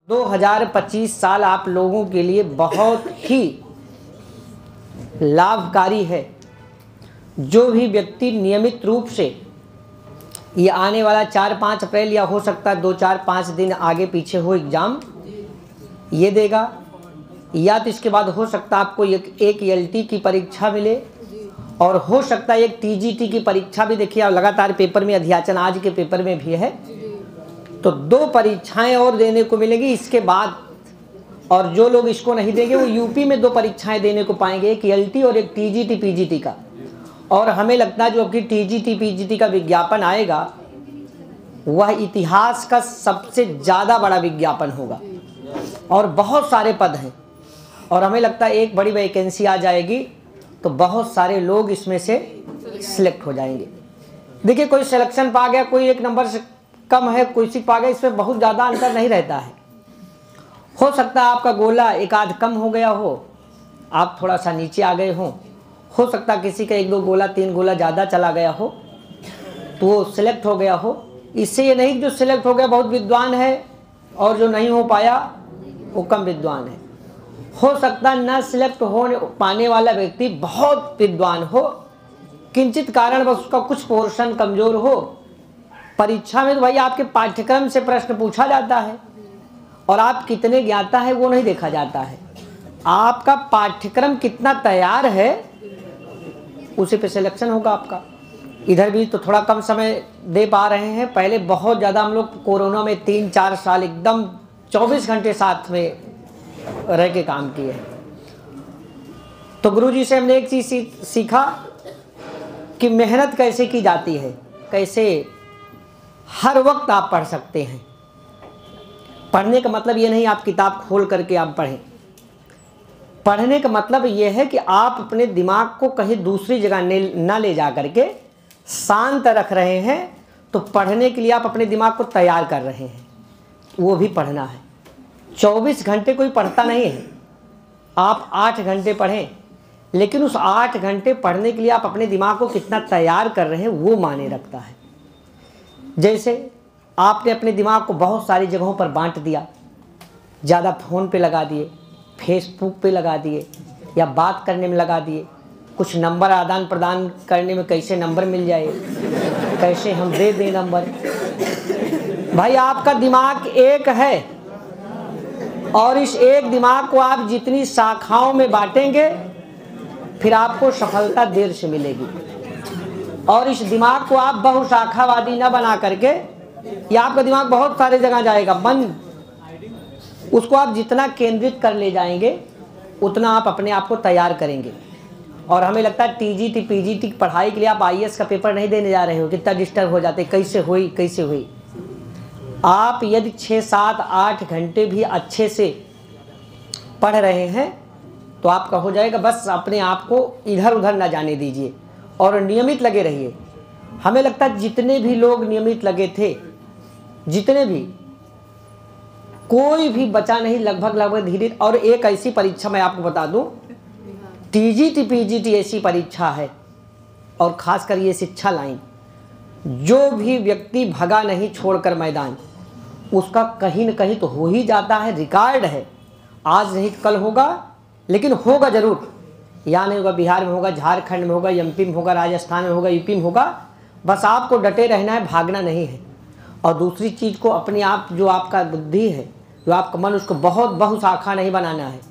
2025 साल आप लोगों के लिए बहुत ही लाभकारी है। जो भी व्यक्ति नियमित रूप से ये आने वाला 4-5 अप्रैल या हो सकता है 2-4-5 दिन आगे पीछे हो एग्ज़ाम ये देगा, या तो इसके बाद हो सकता है आपको एक एलटी की परीक्षा मिले और हो सकता है एक टीजीटी की परीक्षा भी। देखिए लगातार पेपर में अध्याचन आज के पेपर में भी है, तो 2 परीक्षाएं और देने को मिलेगी इसके बाद। और जो लोग इसको नहीं देंगे वो यूपी में 2 परीक्षाएं देने को पाएंगे, एक एलटी और एक टीजीटी पीजीटी का। और हमें लगता है जो आपकी टीजीटी पीजीटी का विज्ञापन आएगा वह इतिहास का सबसे ज़्यादा बड़ा विज्ञापन होगा और बहुत सारे पद हैं। और हमें लगता है एक बड़ी वैकेंसी आ जाएगी तो बहुत सारे लोग इसमें से सिलेक्ट हो जाएंगे। देखिए कोई सिलेक्शन पा गया, कोई एक नंबर से कम है, कोई सीट पा गया, इसमें बहुत ज़्यादा अंतर नहीं रहता है। हो सकता है आपका गोला एक आध कम हो गया हो, आप थोड़ा सा नीचे आ गए हो सकता है किसी का 1-2 गोला 3 गोला ज़्यादा चला गया हो तो वो सिलेक्ट हो गया हो। इससे ये नहीं कि जो सिलेक्ट हो गया बहुत विद्वान है और जो नहीं हो पाया वो कम विद्वान है। हो सकता है न सिलेक्ट हो पाने वाला व्यक्ति बहुत विद्वान हो, किंचित कारण बस उसका कुछ पोर्शन कमज़ोर हो। परीक्षा में तो भाई आपके पाठ्यक्रम से प्रश्न पूछा जाता है और आप कितने ज्ञाता है वो नहीं देखा जाता है, आपका पाठ्यक्रम कितना तैयार है उसी पे सिलेक्शन होगा आपका। इधर भी तो थोड़ा कम समय दे पा रहे हैं, पहले बहुत ज़्यादा हम लोग कोरोना में 3-4 साल एकदम 24 घंटे साथ में रह के काम किए। तो गुरुजी से हमने एक चीज़ सीखा कि मेहनत कैसे की जाती है, कैसे हर वक्त आप पढ़ सकते हैं। पढ़ने का मतलब ये नहीं आप किताब खोल करके आप पढ़ें, पढ़ने का मतलब ये है कि आप अपने दिमाग को कहीं दूसरी जगह ना ले जा करके शांत रख रहे हैं। तो पढ़ने के लिए आप अपने दिमाग को तैयार कर रहे हैं, वो भी पढ़ना है। 24 घंटे कोई पढ़ता नहीं है, आप 8 घंटे पढ़ें, लेकिन उस 8 घंटे पढ़ने के लिए आप अपने दिमाग को कितना तैयार कर रहे हैं वो मायने रखता है। जैसे आपने अपने दिमाग को बहुत सारी जगहों पर बांट दिया, ज़्यादा फ़ोन पे लगा दिए, फेसबुक पे लगा दिए या बात करने में लगा दिए, कुछ नंबर आदान प्रदान करने में कैसे नंबर मिल जाए, कैसे हम दे दें नंबर। भाई आपका दिमाग एक है और इस एक दिमाग को आप जितनी शाखाओं में बांटेंगे फिर आपको सफलता देर से मिलेगी। और इस दिमाग को आप बहुशाखावादी न बना करके, या आपका दिमाग बहुत सारे जगह जाएगा, मन उसको आप जितना केंद्रित कर ले जाएंगे उतना आप अपने आप को तैयार करेंगे। और हमें लगता है टीजीटी पीजीटी की पढ़ाई के लिए आप आईएएस का पेपर नहीं देने जा रहे हो, कितना डिस्टर्ब हो जाते, कैसे हुई। आप यदि 6-7-8 घंटे भी अच्छे से पढ़ रहे हैं तो आपका हो जाएगा। बस अपने आप को इधर उधर ना जाने दीजिए और नियमित लगे रहिए। हमें लगता है जितने भी लोग नियमित लगे थे, जितने भी, कोई भी बचा नहीं लगभग धीरे। और एक ऐसी परीक्षा मैं आपको बता दूं, टीजीटी पीजीटी ऐसी परीक्षा है और खासकर ये शिक्षा लाइन, जो भी व्यक्ति भगा नहीं छोड़कर मैदान, उसका कहीं न कहीं तो हो ही जाता है, रिकॉर्ड है। आज नहीं कल होगा, लेकिन होगा ज़रूर। यहाँ नहीं होगा, बिहार में होगा, झारखंड में होगा, एमपी में होगा, राजस्थान में होगा, यूपी में होगा। बस आपको डटे रहना है, भागना नहीं है। और दूसरी चीज़ को अपने आप, जो आपका बुद्धि है, जो आपका मन, उसको बहुत बहुशाखा नहीं बनाना है।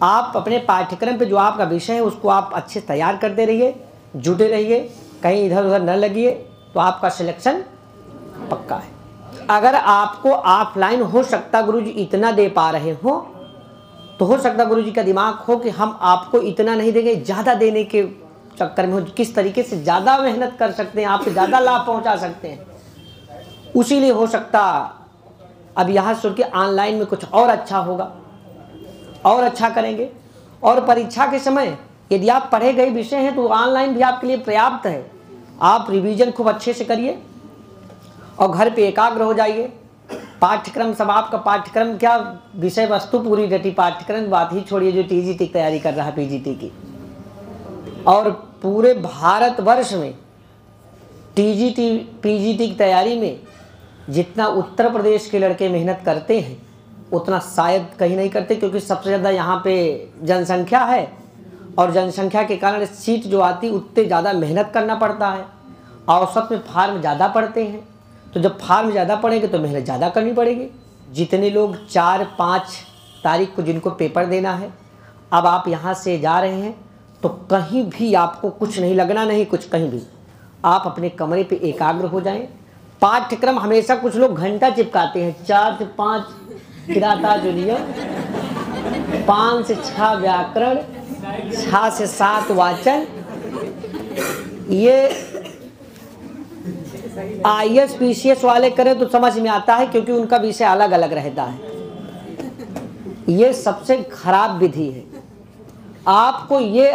आप अपने पाठ्यक्रम पे जो आपका विषय है उसको आप अच्छे तैयार करते रहिए, जुटे रहिए, कहीं इधर उधर न लगिए, तो आपका सिलेक्शन पक्का है। अगर आपको ऑफलाइन हो सकता गुरुजी इतना दे पा रहे हो, तो हो सकता गुरुजी का दिमाग हो कि हम आपको इतना नहीं देंगे, ज़्यादा देने के चक्कर में हो, किस तरीके से ज़्यादा मेहनत कर सकते हैं, आपको ज़्यादा लाभ पहुंचा सकते हैं। उसी लिए हो सकता अब यहाँ सुन के ऑनलाइन में कुछ और अच्छा होगा और अच्छा करेंगे। और परीक्षा के समय यदि आप पढ़े गए विषय हैं तो ऑनलाइन भी आपके लिए पर्याप्त है। आप रिवीजन खूब अच्छे से करिए और घर पे एकाग्र हो जाइए। पाठ्यक्रम सब आपका, पाठ्यक्रम क्या, विषय वस्तु पूरी रटी, पाठ्यक्रम बात ही छोड़िए जो टीजीटी की तैयारी कर रहा है, पीजीटी की। और पूरे भारतवर्ष में टीजीटी पीजीटी की तैयारी में जितना उत्तर प्रदेश के लड़के मेहनत करते हैं उतना शायद कहीं नहीं करते, क्योंकि सबसे ज़्यादा यहाँ पे जनसंख्या है और जनसंख्या के कारण सीट जो आती उतने ज़्यादा मेहनत करना पड़ता है। औसत में फार्म ज़्यादा पड़ते हैं, तो जब फार्म ज़्यादा पड़ेंगे तो मेहनत ज़्यादा करनी पड़ेगी। जितने लोग 4-5 तारीख को जिनको पेपर देना है, अब आप यहाँ से जा रहे हैं तो कहीं भी आपको कुछ नहीं लगना, नहीं कुछ कहीं भी, आप अपने कमरे पे एकाग्र हो जाएं। पाठ्यक्रम हमेशा कुछ लोग घंटा चिपकाते हैं, 4 से 5 किराता जुलियम, 5 से 6 व्याकरण, 6 से 7 वाचन। ये IAS PCS वाले करें तो समझ में आता है, क्योंकि उनका विषय अलग अलग रहता है। ये सबसे खराब विधि है। आपको ये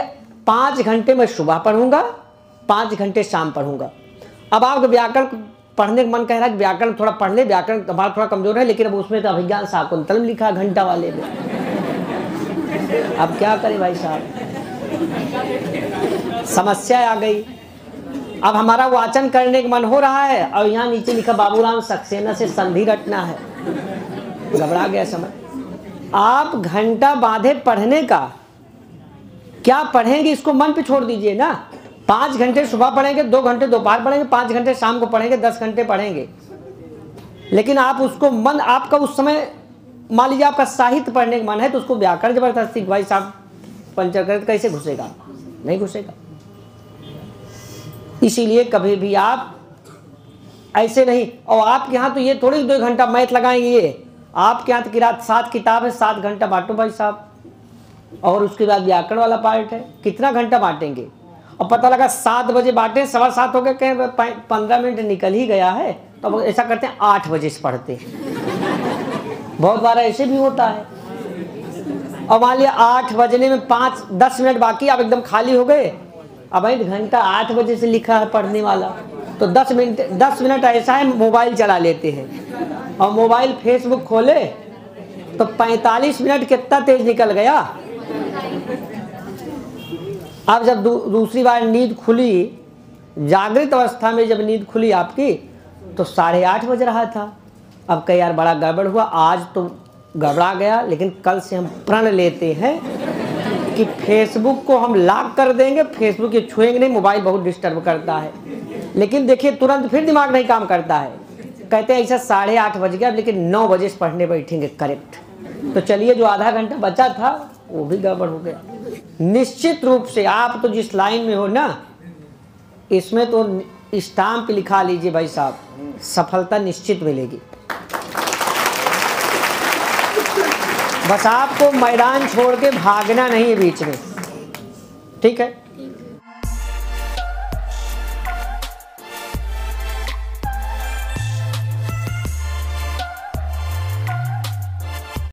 5 घंटे मैं सुबह पढ़ूंगा, 5 घंटे शाम पढ़ूंगा। अब आपको व्याकरण पढ़ने का मन कह रहा है कि व्याकरण थोड़ा पढ़ ले, व्याकरण हमारा थोड़ा कमजोर है, लेकिन अब उसमें तो अभिज्ञान शाकुंतलम लिखा घंटा वाले में। अब क्या करें भाई साहब, समस्या आ गई। अब हमारा वाचन करने का मन हो रहा है और यहाँ नीचे लिखा बाबूराम सक्सेना से संधि रटना है, घबरा गया समय। आप घंटा बांधे पढ़ने का, क्या पढ़ेंगे इसको मन पे छोड़ दीजिए ना। 5 घंटे सुबह पढ़ेंगे, 2 घंटे दोपहर पढ़ेंगे, 5 घंटे शाम को पढ़ेंगे, 10 घंटे पढ़ेंगे। लेकिन आप उसको मन, आपका उस समय मान लीजिए आपका साहित्य पढ़ने का मन है तो उसको व्याकरण जबरदस्ती भाई साहब पंचकृत कैसे घुसेगा, नहीं घुसेगा। इसीलिए कभी भी आप ऐसे नहीं, और आपके यहाँ तो ये थोड़ी 2 घंटा मैथ लगाएंगे, ये आपके यहाँ तो किरात 7 किताब है, 7 घंटा बांटो भाई साहब, और उसके बाद व्याकरण वाला पार्ट है, कितना घंटा बांटेंगे। और पता लगा 7 बजे बांटे, 7:15 हो गए, कहीं 15 मिनट निकल ही गया है, तो अब ऐसा करते हैं 8 बजे से पढ़ते हैं। बहुत बार ऐसे भी होता है। और मान लिया 8 बजने में 5-10 मिनट बाकी, आप एकदम खाली हो गए, अब घंटा 8 बजे से लिखा है पढ़ने वाला, तो 10 मिनट ऐसा है मोबाइल चला लेते हैं, और मोबाइल फेसबुक खोले तो 45 मिनट कितना तेज निकल गया। अब जब दूसरी बार नींद खुली, जागृत अवस्था में जब नींद खुली आपकी, तो 8:30 बज रहा था। अब कहीं यार बड़ा गड़बड़ हुआ, आज तो घबरा गया, लेकिन कल से हम प्रण लेते हैं कि फेसबुक को हम लॉक कर देंगे, फेसबुक ये छुएंगे नहीं, मोबाइल बहुत डिस्टर्ब करता है। लेकिन देखिए तुरंत फिर दिमाग नहीं काम करता है, कहते हैं ऐसा 8:30 बज गया, लेकिन 9 बजे से पढ़ने बैठेंगे करेक्ट। तो चलिए जो आधा घंटा बचा था वो भी गड़बड़ हो गया। निश्चित रूप से आप तो जिस लाइन में हो ना, इसमें तो स्टाम्प लिखा लीजिए भाई साहब, सफलता निश्चित मिलेगी। बस आपको मैदान छोड़ के भागना नहीं है बीच में, ठीक है।